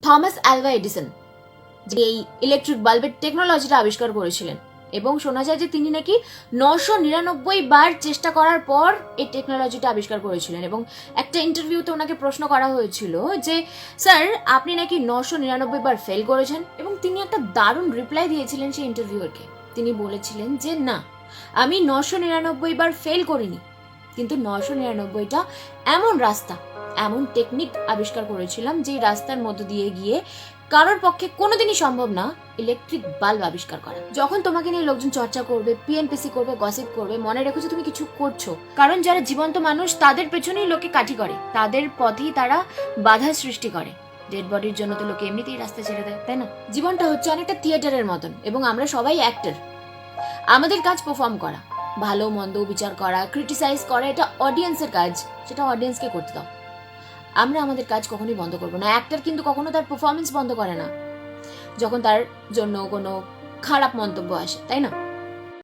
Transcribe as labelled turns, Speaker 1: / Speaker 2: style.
Speaker 1: Thomas Alva Edison, যে এই electric বাল্বের টেকনোলজিটা আবিষ্কার করেছিলেন, এবং শোনা যায় যে তিনি নাকি 999 বার চেষ্টা করার পর এই টেকনোলজিটা আবিষ্কার করেছিলেন। এবং একটা ইন্টারভিউতে ওনাকে প্রশ্ন করা হয়েছিল যে স্যার আপনি নাকি 999 বার ফেল করেছেন, এবং তিনি একটা দারুণ রিপ্লাই দিয়েছিলেন সেই ইন্টারভিউয়ারকে। তিনি বলেছিলেন যে না, আমি 999 বার ফেল করিনি, কিন্তু 999টা এমন রাস্তা, এমন টেকনিক আবিষ্কার করেছিলাম যে রাস্তার মধ্য দিয়ে গিয়ে কারোর পক্ষে কোনোদিনই সম্ভব না ইলেকট্রিক বাল্ব আবিষ্কার করা। যখন তোমাকে নিয়ে লোকজন চর্চা করবে, পিএনপিসি করবে, গসিপ করবে, মনে রেখো যে তুমি কিছু করছো, কারণ যারা জীবন্ত মানুষ তাদের পেছনেই লোকে কাঠি করে, তাদের পথেই তারা বাধা সৃষ্টি করে। ডেড বডির জন্য তো লোকে এমনিতেই রাস্তা ছেড়ে দেয়, তাই না? জীবনটা হচ্ছে অনেকটা থিয়েটারের মতন, এবং আমরা সবাই অ্যাক্টর। আমাদের কাজ পারফর্ম করা, ভালো মন্দ বিচার করা, ক্রিটিসাইজ করা, এটা অডিয়েন্সের কাজ, সেটা অডিয়েন্সকে করতে দাও। আমরা আমাদের কাজ কখনোই বন্ধ করবো না। অ্যাক্টর কিন্তু কখনো তার পারফরমেন্স বন্ধ করে না যখন তার জন্য কোনো খারাপ মন্তব্য আসে, তাই না?